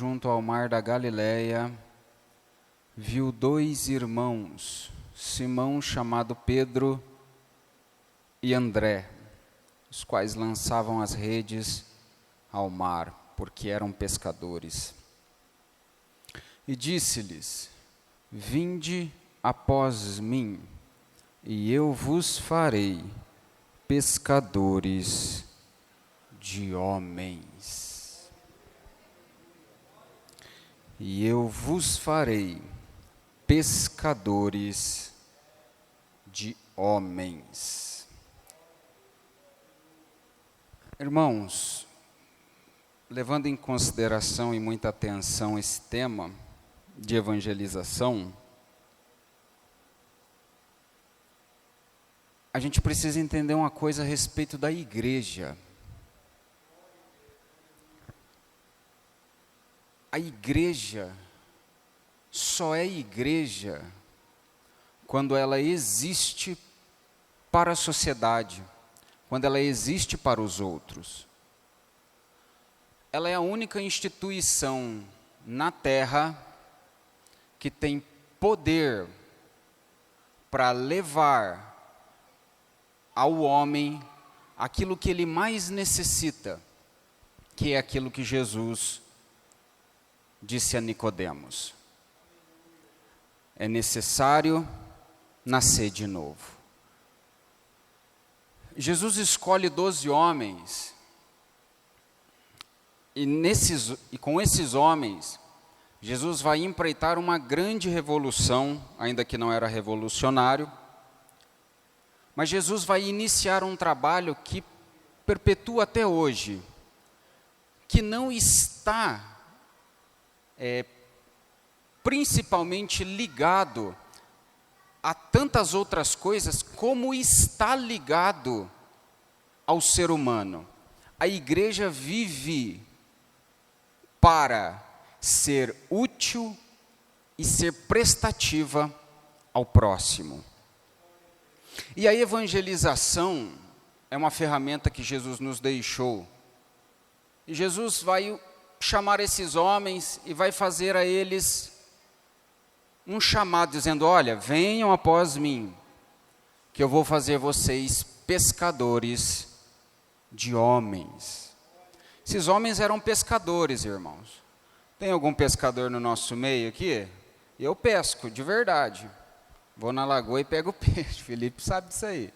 junto ao mar da Galileia, viu 2 irmãos, Simão, chamado Pedro, e André, os quais lançavam as redes ao mar, porque eram pescadores. E disse-lhes: Vinde após mim, e eu vos farei pescadores de homens. E eu vos farei pescadores de homens. Irmãos, levando em consideração e muita atenção esse tema de evangelização, a gente precisa entender uma coisa a respeito da igreja. A igreja só é igreja quando ela existe para a sociedade, quando ela existe para os outros. Ela é a única instituição na Terra que tem poder para levar ao homem aquilo que ele mais necessita, que é aquilo que Jesus disse a Nicodemos: é necessário nascer de novo. Jesus escolhe 12 homens, e com esses homens, Jesus vai empreitar uma grande revolução, ainda que não era revolucionário, mas Jesus vai iniciar um trabalho que perpetua até hoje, que não está principalmente ligado a tantas outras coisas como está ligado ao ser humano. A igreja vive para ser útil e ser prestativa ao próximo. E a evangelização é uma ferramenta que Jesus nos deixou. E Jesus vai chamar esses homens e vai fazer a eles um chamado, dizendo: olha, venham após mim, que eu vou fazer vocês pescadores de homens. Esses homens eram pescadores, irmãos. Tem algum pescador no nosso meio aqui? Eu pesco, de verdade. Vou na lagoa e pego peixe. Felipe sabe disso aí.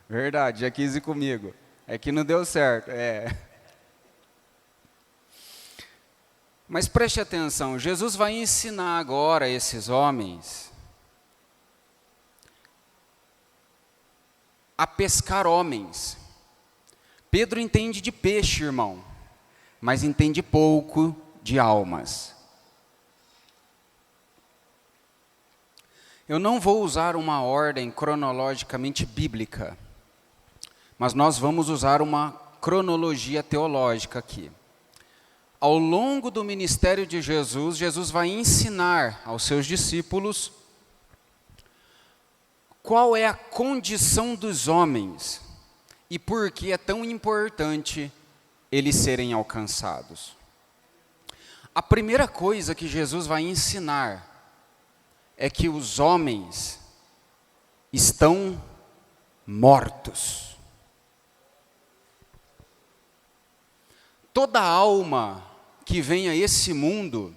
Verdade, já quis ir comigo. É que não deu certo, Mas preste atenção, Jesus vai ensinar agora esses homens a pescar homens. Pedro entende de peixe, irmão, mas entende pouco de almas. Eu não vou usar uma ordem cronologicamente bíblica, mas nós vamos usar uma cronologia teológica aqui. Ao longo do ministério de Jesus, Jesus vai ensinar aos seus discípulos qual é a condição dos homens e por que é tão importante eles serem alcançados. A primeira coisa que Jesus vai ensinar é que os homens estão mortos. Toda alma que vem a esse mundo,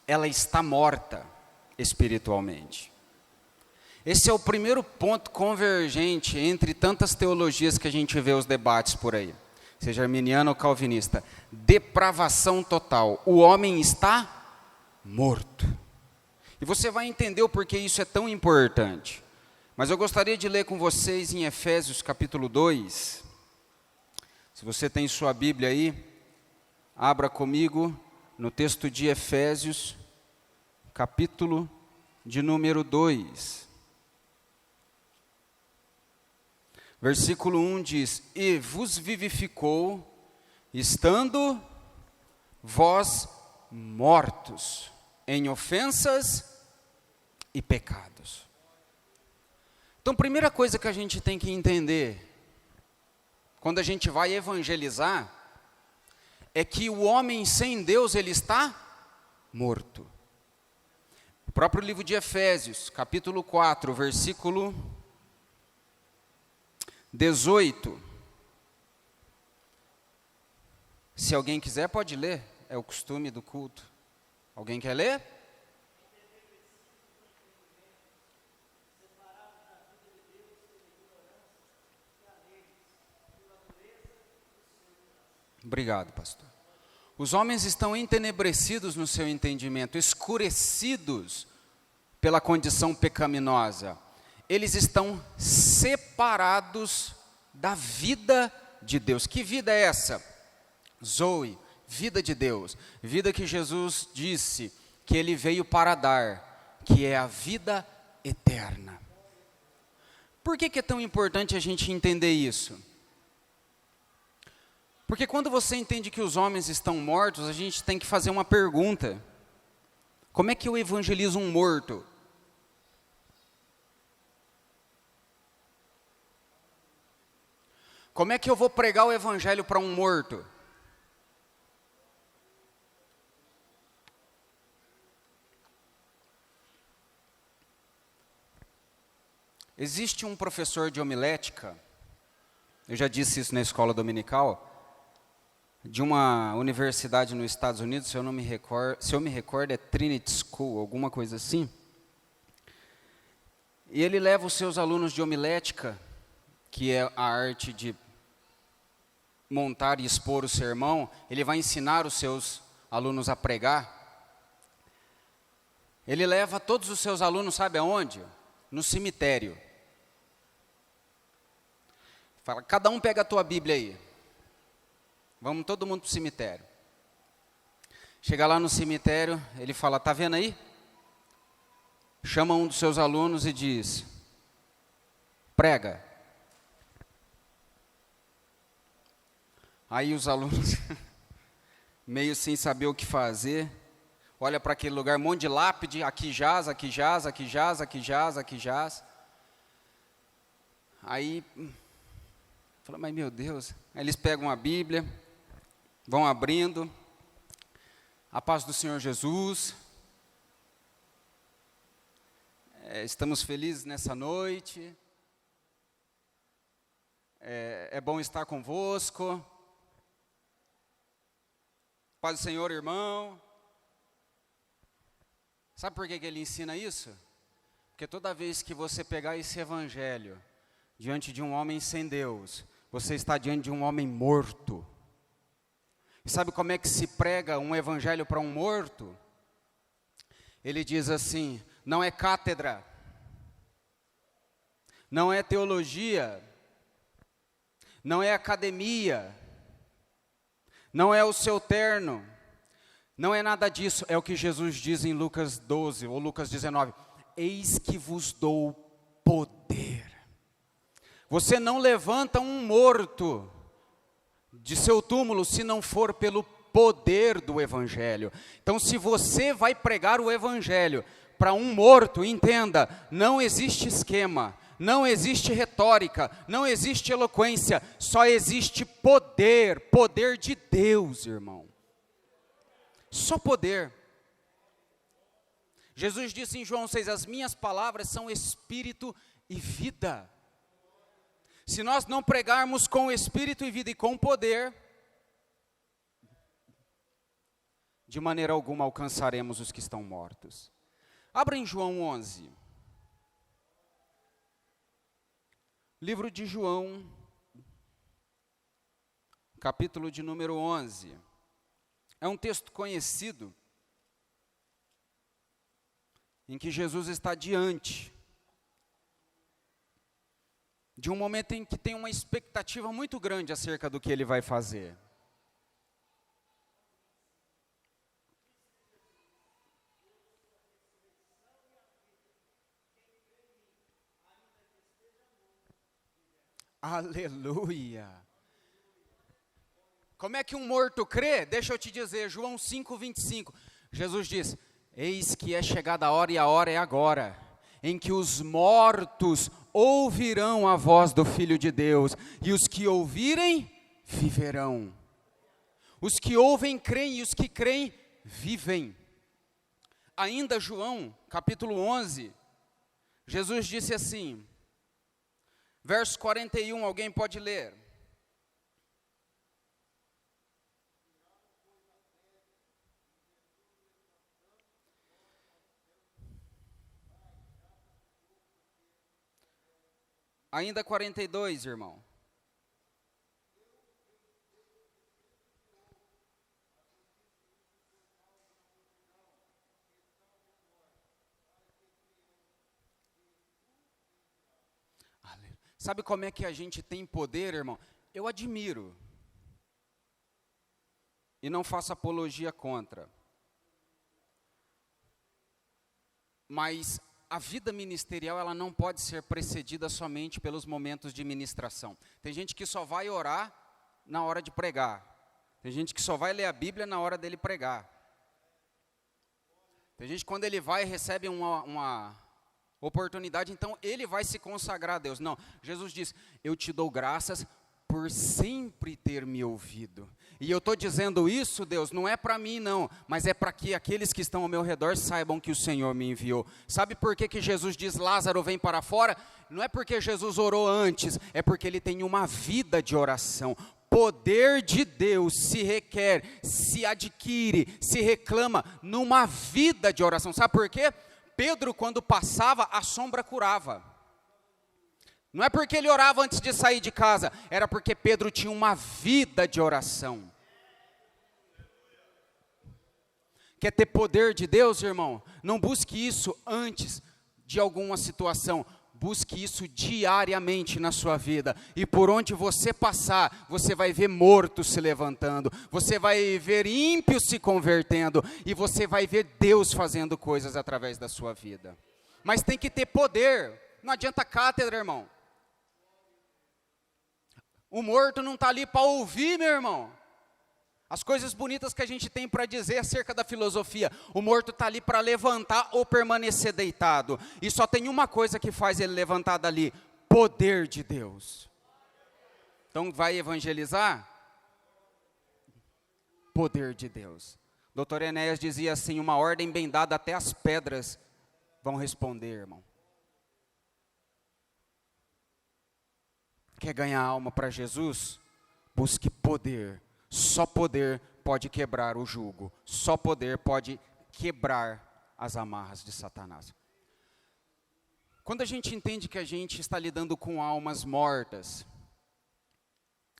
ela está morta espiritualmente. Esse é o primeiro ponto convergente entre tantas teologias que a gente vê os debates por aí, seja arminiano ou calvinista. Depravação total. O homem está morto. E você vai entender o porquê isso é tão importante. Mas eu gostaria de ler com vocês em Efésios capítulo 2. Se você tem sua Bíblia aí, abra comigo no texto de Efésios, capítulo de número 2. Versículo 1 diz: E vos vivificou, estando vós mortos em ofensas e pecados. Então, primeira coisa que a gente tem que entender, quando a gente vai evangelizar, é que o homem sem Deus, ele está morto. O próprio livro de Efésios, capítulo 4, versículo 18. Se alguém quiser, pode ler, é o costume do culto. Alguém quer ler? Obrigado, pastor. Os homens estão entenebrecidos no seu entendimento, escurecidos pela condição pecaminosa. Eles estão separados da vida de Deus. Que vida é essa? Zoe, vida de Deus. Vida que Jesus disse que Ele veio para dar, que é a vida eterna. Por que é tão importante a gente entender isso? Porque quando você entende que os homens estão mortos, a gente tem que fazer uma pergunta. Como é que eu evangelizo um morto? Como é que eu vou pregar o evangelho para um morto? Existe um professor de homilética, eu já disse isso na escola dominical, de uma universidade nos Estados Unidos, se eu me recordo, é Trinity School, alguma coisa assim. E ele leva os seus alunos de homilética, que é a arte de montar e expor o sermão, ele vai ensinar os seus alunos a pregar. Ele leva todos os seus alunos, sabe aonde? No cemitério. Fala, cada um pega a tua Bíblia aí. Vamos todo mundo para o cemitério. Chega lá no cemitério, ele fala, tá vendo aí? Chama um dos seus alunos e diz, prega. Aí os alunos, meio sem saber o que fazer, olha para aquele lugar, um monte de lápide, aqui jaz, aqui jaz, aqui jaz, aqui jaz, aqui jaz. Aí, fala, mas meu Deus. Aí eles pegam a Bíblia, vão abrindo, a paz do Senhor Jesus, estamos felizes nessa noite, é bom estar convosco, paz do Senhor, irmão. Sabe por que ele ensina isso? Porque toda vez que você pegar esse evangelho diante de um homem sem Deus, você está diante de um homem morto. E sabe como é que se prega um evangelho para um morto? Ele diz assim, não é cátedra, não é teologia, não é academia, não é o seu terno, não é nada disso, é o que Jesus diz em Lucas 12 ou Lucas 19, eis que vos dou poder. Você não levanta um morto de seu túmulo se não for pelo poder do evangelho. Então, se você vai pregar o evangelho para um morto, entenda, não existe esquema, não existe retórica, não existe eloquência, só existe poder, poder de Deus, irmão. Só poder. Jesus disse em João 6, as minhas palavras são espírito e vida. Se nós não pregarmos com espírito e vida e com poder, de maneira alguma alcançaremos os que estão mortos. Abra em João 11. Livro de João, capítulo de número 11. É um texto conhecido, em que Jesus está diante de um momento em que tem uma expectativa muito grande acerca do que ele vai fazer. Aleluia! Como é que um morto crê? Deixa eu te dizer, João 5:25. Jesus diz, eis que é chegada a hora e a hora é agora, em que os mortos ouvirão a voz do Filho de Deus, e os que ouvirem, viverão. Os que ouvem creem e os que creem vivem. Ainda João, capítulo 11, Jesus disse assim, verso 41, alguém pode ler? Ainda 42, irmão. Sabe como é que a gente tem poder, irmão? Eu admiro. E não faço apologia contra. Mas a vida ministerial, ela não pode ser precedida somente pelos momentos de ministração. Tem gente que só vai orar na hora de pregar. Tem gente que só vai ler a Bíblia na hora dele pregar. Tem gente que quando ele vai recebe uma oportunidade, então ele vai se consagrar a Deus. Não, Jesus diz, eu te dou graças por sempre ter me ouvido. E eu estou dizendo isso, Deus, não é para mim não, mas é para que aqueles que estão ao meu redor saibam que o Senhor me enviou. Sabe por que Jesus diz, Lázaro vem para fora? Não é porque Jesus orou antes, é porque ele tem uma vida de oração. Poder de Deus se requer, se adquire, se reclama numa vida de oração. Sabe por quê? Pedro, quando passava, a sombra curava. Não é porque ele orava antes de sair de casa, era porque Pedro tinha uma vida de oração. Quer ter poder de Deus, irmão? Não busque isso antes de alguma situação. Busque isso diariamente na sua vida. E por onde você passar, você vai ver mortos se levantando. Você vai ver ímpios se convertendo. E você vai ver Deus fazendo coisas através da sua vida. Mas tem que ter poder. Não adianta cátedra, irmão. O morto não está ali para ouvir, meu irmão. As coisas bonitas que a gente tem para dizer acerca da filosofia. O morto está ali para levantar ou permanecer deitado. E só tem uma coisa que faz ele levantar dali. Poder de Deus. Então vai evangelizar? Poder de Deus. Dr. Enéas dizia assim, uma ordem bem dada até as pedras vão responder, irmão. Quer ganhar alma para Jesus? Busque poder. Só poder pode quebrar o jugo. Só poder pode quebrar as amarras de Satanás. Quando a gente entende que a gente está lidando com almas mortas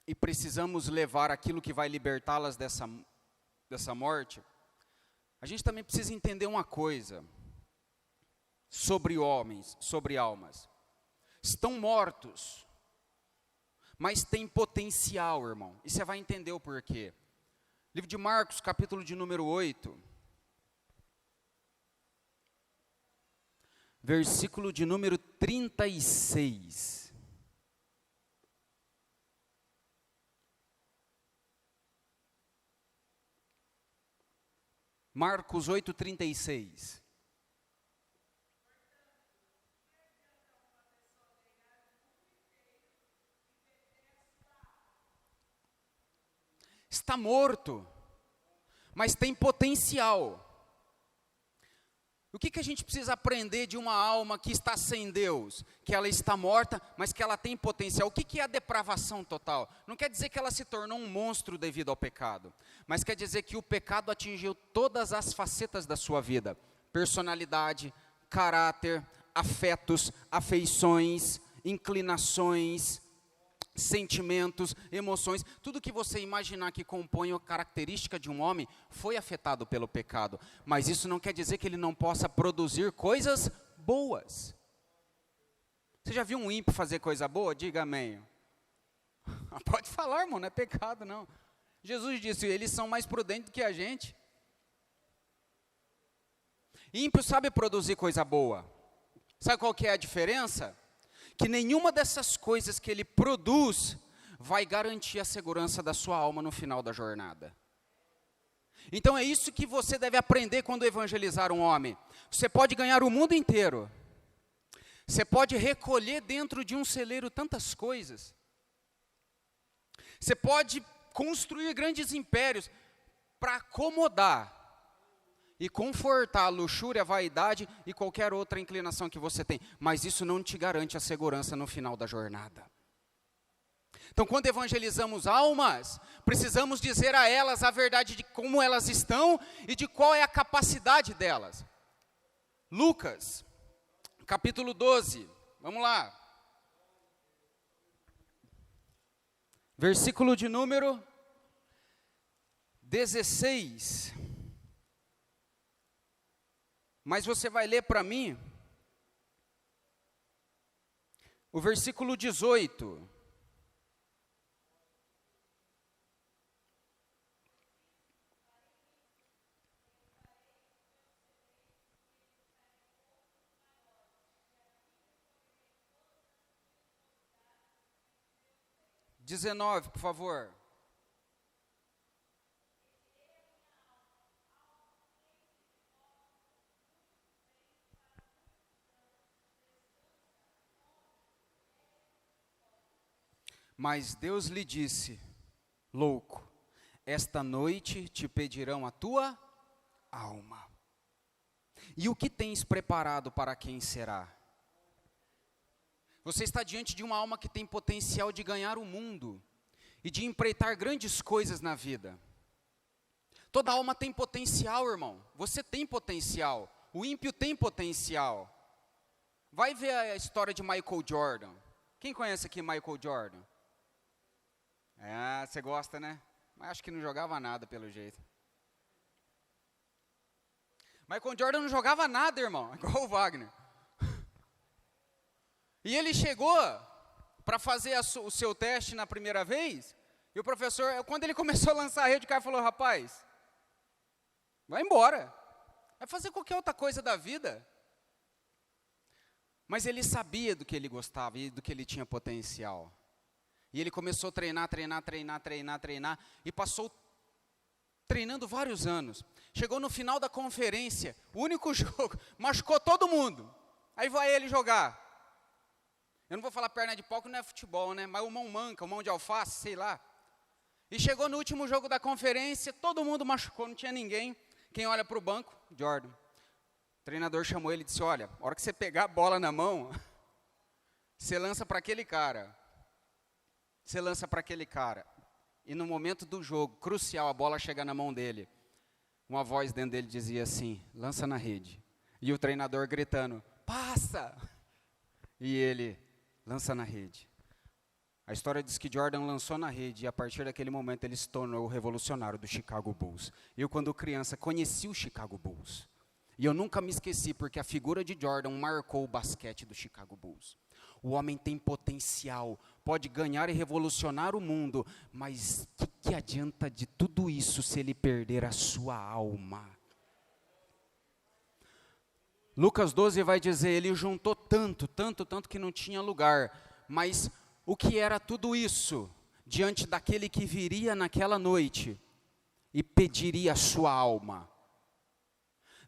e precisamos levar aquilo que vai libertá-las dessa morte, a gente também precisa entender uma coisa sobre homens, sobre almas. Estão mortos, mas tem potencial, irmão. E você vai entender o porquê. Livro de Marcos, capítulo de número 8. Versículo de número 36. Marcos 8, 36. Está morto, mas tem potencial. O que a gente precisa aprender de uma alma que está sem Deus? Que ela está morta, mas que ela tem potencial. O que é a depravação total? Não quer dizer que ela se tornou um monstro devido ao pecado, mas quer dizer que o pecado atingiu todas as facetas da sua vida. Personalidade, caráter, afetos, afeições, inclinações, sentimentos, emoções, tudo que você imaginar que compõe a característica de um homem foi afetado pelo pecado, mas isso não quer dizer que ele não possa produzir coisas boas. Você já viu um ímpio fazer coisa boa? Diga amém. Pode falar, irmão, não é pecado não. Jesus disse, eles são mais prudentes do que a gente. Ímpio sabe produzir coisa boa. Sabe qual que é a diferença? Que nenhuma dessas coisas que ele produz vai garantir a segurança da sua alma no final da jornada. Então é isso que você deve aprender quando evangelizar um homem. Você pode ganhar o mundo inteiro. Você pode recolher dentro de um celeiro tantas coisas. Você pode construir grandes impérios para acomodar e confortar a luxúria, a vaidade e qualquer outra inclinação que você tem. Mas isso não te garante a segurança no final da jornada. Então, quando evangelizamos almas, precisamos dizer a elas a verdade de como elas estão e de qual é a capacidade delas. Lucas, capítulo 12, vamos lá. Versículo de número 16. Mas você vai ler para mim o versículo 18. Dezenove, por favor. Mas Deus lhe disse, louco, esta noite te pedirão a tua alma. E o que tens preparado para quem será? Você está diante de uma alma que tem potencial de ganhar o mundo e de empreitar grandes coisas na vida. Toda alma tem potencial, irmão. Você tem potencial. O ímpio tem potencial. Vai ver a história de Michael Jordan. Quem conhece aqui Michael Jordan? Você gosta, né? Mas acho que não jogava nada, pelo jeito. Michael Jordan não jogava nada, irmão, igual o Wagner. E ele chegou para fazer o seu teste na primeira vez, e o professor, quando ele começou a lançar a rede, o cara falou, rapaz, vai embora, vai fazer qualquer outra coisa da vida. Mas ele sabia do que ele gostava e do que ele tinha potencial. E ele começou a treinar, e passou treinando vários anos. Chegou no final da conferência, o único jogo, machucou todo mundo. Aí vai ele jogar. Eu não vou falar perna de pau, que não é futebol, né? Mas o mão manca, o mão de alface, sei lá. E chegou no último jogo da conferência, todo mundo machucou, não tinha ninguém. Quem olha para o banco? Jordan. O treinador chamou ele e disse, olha, a hora que você pegar a bola na mão, você lança para aquele cara. Você lança para aquele cara. E no momento do jogo, crucial, a bola chega na mão dele. Uma voz dentro dele dizia assim, lança na rede. E o treinador gritando, passa! E ele, lança na rede. A história diz que Jordan lançou na rede e a partir daquele momento ele se tornou o revolucionário do Chicago Bulls. Eu, quando criança, conheci o Chicago Bulls. E eu nunca me esqueci, porque a figura de Jordan marcou o basquete do Chicago Bulls. O homem tem potencial, pode ganhar e revolucionar o mundo, mas o que adianta de tudo isso se ele perder a sua alma? Lucas 12 vai dizer, ele juntou tanto que não tinha lugar, mas o que era tudo isso diante daquele que viria naquela noite e pediria a sua alma?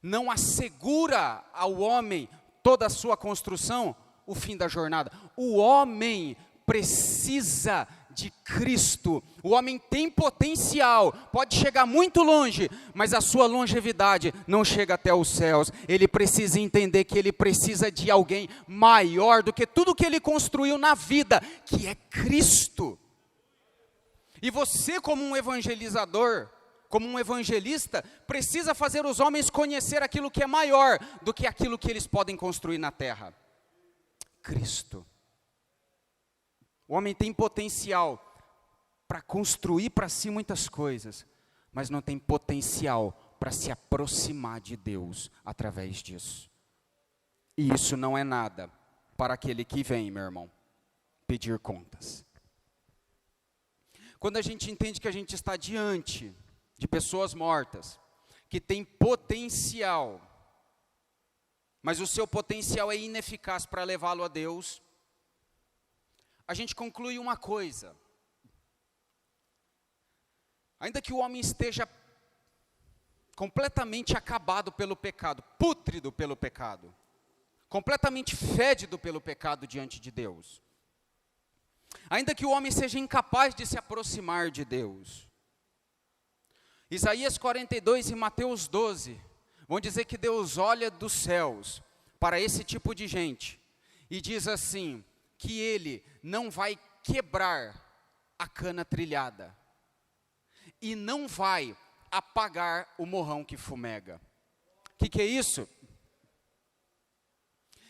Não assegura ao homem toda a sua construção o fim da jornada. O homem precisa de Cristo. O homem tem potencial, pode chegar muito longe, mas a sua longevidade não chega até os céus. Ele precisa entender que ele precisa de alguém maior do que tudo que ele construiu na vida, que é Cristo. E você, como um evangelizador, como um evangelista, precisa fazer os homens conhecer aquilo que é maior do que aquilo que eles podem construir na terra. Cristo. O homem tem potencial para construir para si muitas coisas, mas não tem potencial para se aproximar de Deus através disso. E isso não é nada para aquele que vem, meu irmão, pedir contas. Quando a gente entende que a gente está diante de pessoas mortas, que têm potencial, mas o seu potencial é ineficaz para levá-lo a Deus, a gente conclui uma coisa. Ainda que o homem esteja completamente acabado pelo pecado, pútrido pelo pecado, completamente fédido pelo pecado diante de Deus, Ainda que o homem seja incapaz de se aproximar de Deus. Isaías 42 e Mateus 12 vão dizer que Deus olha dos céus para esse tipo de gente e diz assim, que Ele não vai quebrar a cana trilhada e não vai apagar o morrão que fumega. O que é isso?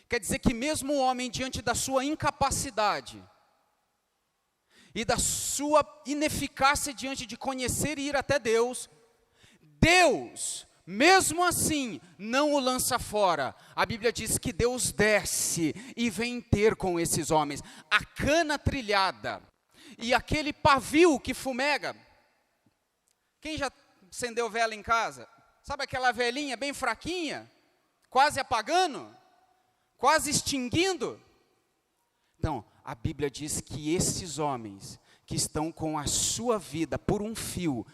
Quer dizer que mesmo o homem, diante da sua incapacidade e da sua ineficácia diante de conhecer e ir até Deus, Deus, mesmo assim, não o lança fora. A Bíblia diz que Deus desce e vem ter com esses homens. A cana trilhada e aquele pavio que fumega. Quem já acendeu vela em casa? Sabe aquela velinha bem fraquinha? Quase apagando? Quase extinguindo? Então, a Bíblia diz que esses homens que estão com a sua vida por um fio,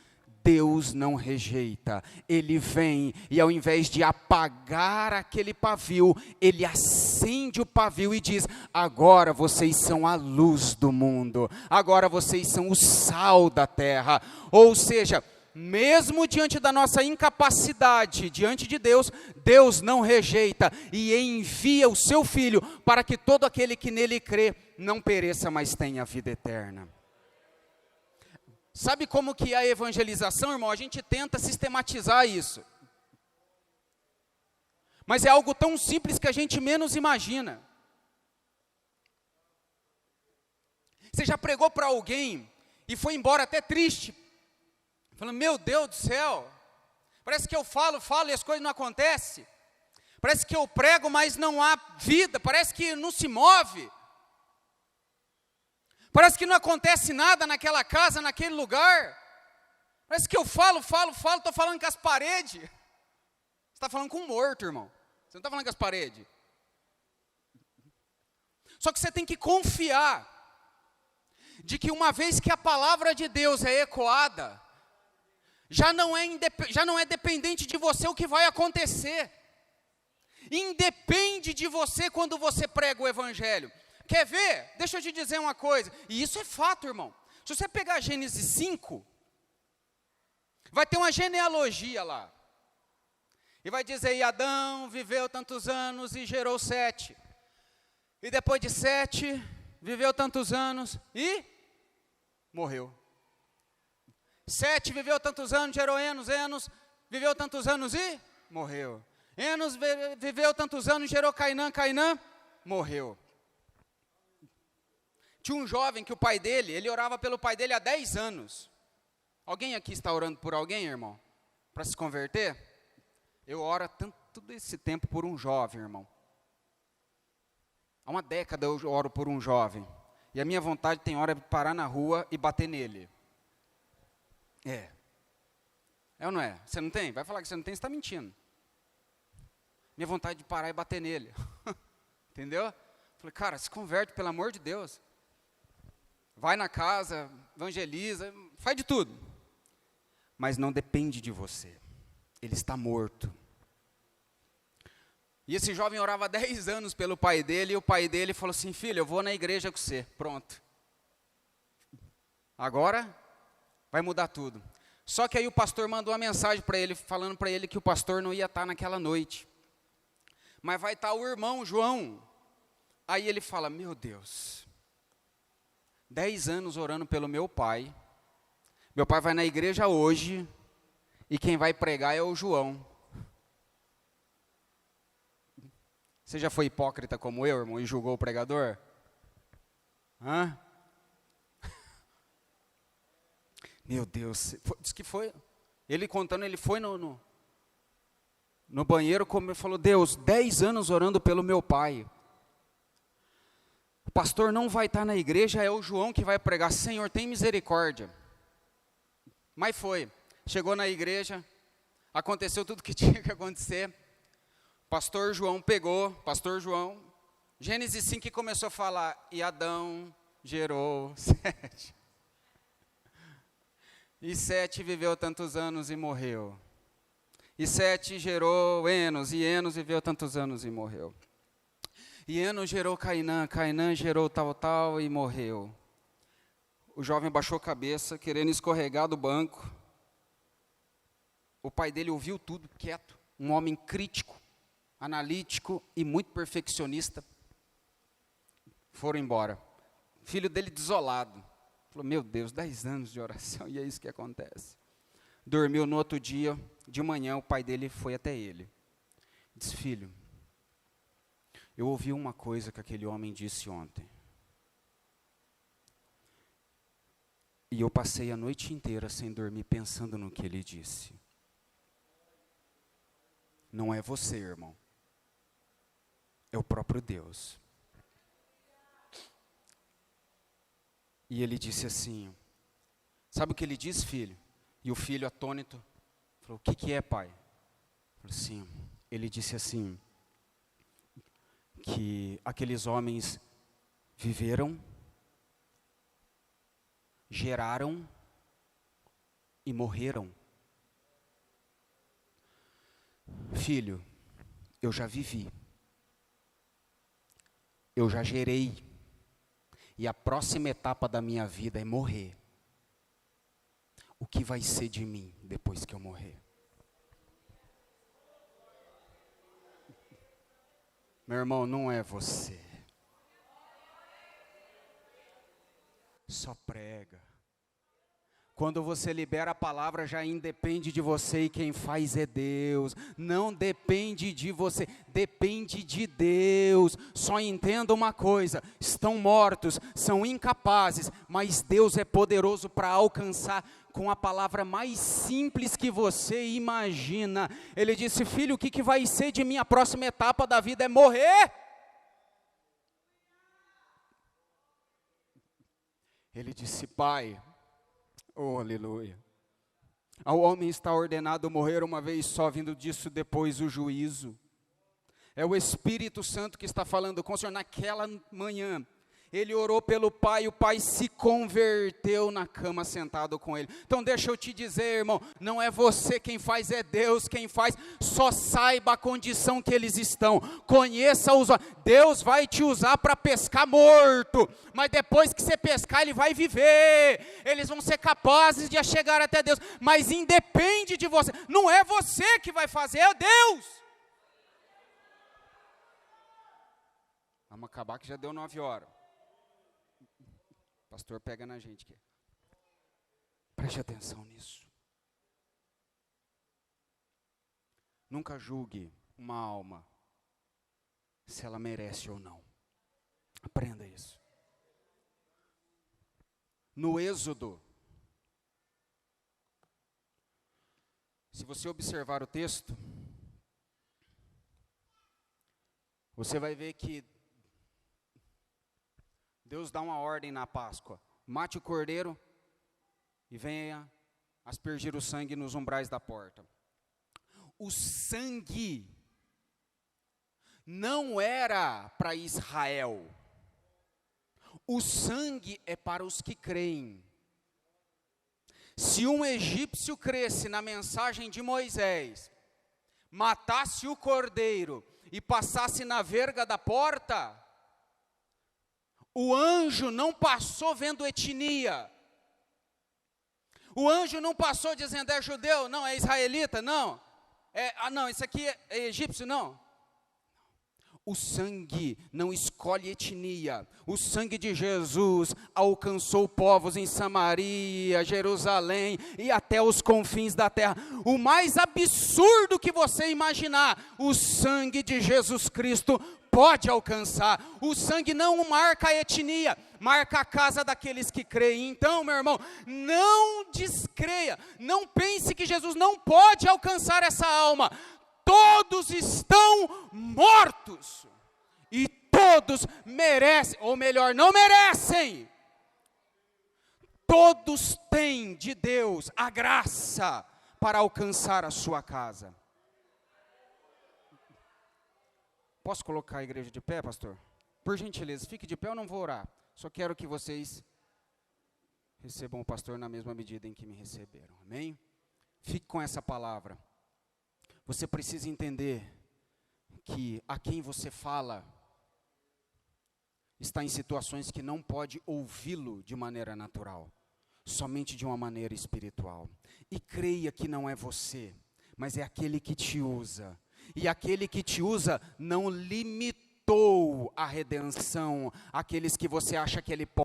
Deus não rejeita. Ele vem e ao invés de apagar aquele pavio, Ele acende o pavio e diz, agora vocês são a luz do mundo, agora vocês são o sal da terra. Ou seja, mesmo diante da nossa incapacidade, diante de Deus, Deus não rejeita e envia o seu Filho para que todo aquele que nele crê não pereça, mas tenha vida eterna. Sabe como que é a evangelização, irmão? A gente tenta sistematizar isso. Mas é algo tão simples que a gente menos imagina. Você já pregou para alguém e foi embora até triste, falando, meu Deus do céu, parece que eu falo e as coisas não acontecem. Parece que eu prego, mas não há vida, parece que não se move. Parece que não acontece nada naquela casa, naquele lugar. Parece que eu falo, estou falando com as paredes. Você está falando com um morto, irmão. Você não está falando com as paredes. Só que você tem que confiar de que uma vez que a palavra de Deus é ecoada, já não é dependente de você o que vai acontecer. Independe de você quando você prega o Evangelho. Quer ver? Deixa eu te dizer uma coisa, e isso é fato, irmão. Se você pegar Gênesis 5, vai ter uma genealogia lá. E vai dizer, e Adão viveu tantos anos e gerou 7. E depois de 7, viveu tantos anos e morreu. 7 viveu tantos anos, gerou Enos. Enos viveu tantos anos e morreu. Enos viveu tantos anos, gerou Cainã. Cainã morreu. Tinha um jovem que o pai dele, ele orava pelo pai dele há 10 anos. Alguém aqui está orando por alguém, irmão? Para se converter? Eu oro todo esse tempo por um jovem, irmão. Há uma década eu oro por um jovem. E a minha vontade tem hora de parar na rua e bater nele. É ou não é? Você não tem? Vai falar que você não tem, você está mentindo. Minha vontade de parar e bater nele. Entendeu? Falei, cara, se converte, pelo amor de Deus. Vai na casa, evangeliza, faz de tudo. Mas não depende de você. Ele está morto. E esse jovem orava há 10 anos pelo pai dele, e o pai dele falou assim, filho, eu vou na igreja com você, pronto. Agora vai mudar tudo. Só que aí o pastor mandou uma mensagem para ele, falando para ele que o pastor não ia estar naquela noite. Mas vai estar o irmão João. Aí ele fala, meu Deus, 10 anos orando pelo meu pai vai na igreja hoje, e quem vai pregar é o João. Você já foi hipócrita como eu, irmão, e julgou o pregador? Hã? Meu Deus, diz que foi, ele contando, ele foi no banheiro, como ele falou, Deus, 10 anos orando pelo meu pai. O pastor não vai estar na igreja, é o João que vai pregar, Senhor, tem misericórdia. Mas foi, chegou na igreja, aconteceu tudo que tinha que acontecer. Pastor João, Gênesis 5 começou a falar, e Adão gerou 7. E 7 viveu tantos anos e morreu. E 7 gerou Enos, e Enos viveu tantos anos e morreu. E Enos gerou Cainã, Cainã gerou tal e morreu. O jovem baixou a cabeça, querendo escorregar do banco. O pai dele ouviu tudo quieto, um homem crítico, analítico e muito perfeccionista. Foram embora. Filho dele desolado. Falou, meu Deus, 10 anos de oração e é isso que acontece. Dormiu no outro dia, de manhã o pai dele foi até ele. Disse, filho, eu ouvi uma coisa que aquele homem disse ontem. E eu passei a noite inteira sem dormir pensando no que ele disse. Não é você, irmão. É o próprio Deus. E ele disse assim, sabe o que ele disse, filho? E o filho atônito, falou, o que é, pai? Falou assim, ele disse assim, que aqueles homens viveram, geraram e morreram. Filho, eu já vivi, eu já gerei, e a próxima etapa da minha vida é morrer. O que vai ser de mim depois que eu morrer? Meu irmão, não é você. Só prega. Quando você libera a palavra, já independe de você e quem faz é Deus. Não depende de você, depende de Deus. Só entenda uma coisa, estão mortos, são incapazes, mas Deus é poderoso para alcançar com a palavra mais simples que você imagina. Ele disse, filho, o que vai ser de mim? A próxima etapa da vida é morrer. Ele disse, pai, oh, aleluia. Ao homem está ordenado morrer uma vez só, vindo disso depois o juízo. É o Espírito Santo que está falando com o Senhor. Naquela manhã, ele orou pelo pai, o pai se converteu na cama sentado com ele. Então deixa eu te dizer, irmão, não é você quem faz, é Deus quem faz. Só saiba a condição que eles estão, conheça-os. Deus vai te usar para pescar morto, mas depois que você pescar, ele vai viver. Eles vão ser capazes de chegar até Deus, mas independe de você. Não é você que vai fazer, é Deus. Vamos acabar que já deu 9 horas. O pastor pega na gente aqui. Preste atenção nisso. Nunca julgue uma alma se ela merece ou não. Aprenda isso. No Êxodo, se você observar o texto, você vai ver que Deus dá uma ordem na Páscoa, mate o cordeiro e venha aspergir o sangue nos umbrais da porta. O sangue não era para Israel, o sangue é para os que creem. Se um egípcio cresce na mensagem de Moisés, matasse o cordeiro e passasse na verga da porta, o anjo não passou vendo etnia. O anjo não passou dizendo é judeu, não, é israelita, não. Não, isso aqui é egípcio, não. O sangue não escolhe etnia. O sangue de Jesus alcançou povos em Samaria, Jerusalém e até os confins da terra. O mais absurdo que você imaginar, o sangue de Jesus Cristo pode alcançar. O sangue não marca a etnia, marca a casa daqueles que creem. Então, meu irmão, não descreia, não pense que Jesus não pode alcançar essa alma. Todos estão mortos e todos merecem, ou melhor, não merecem. Todos têm de Deus a graça para alcançar a sua casa. Posso colocar a igreja de pé, pastor? Por gentileza, fique de pé, eu não vou orar. Só quero que vocês recebam o pastor na mesma medida em que me receberam. Amém? Fique com essa palavra. Você precisa entender que a quem você fala está em situações que não pode ouvi-lo de maneira natural, somente de uma maneira espiritual. E creia que não é você, mas é aquele que te usa. E aquele que te usa não limitou a redenção àqueles que você acha que ele pode.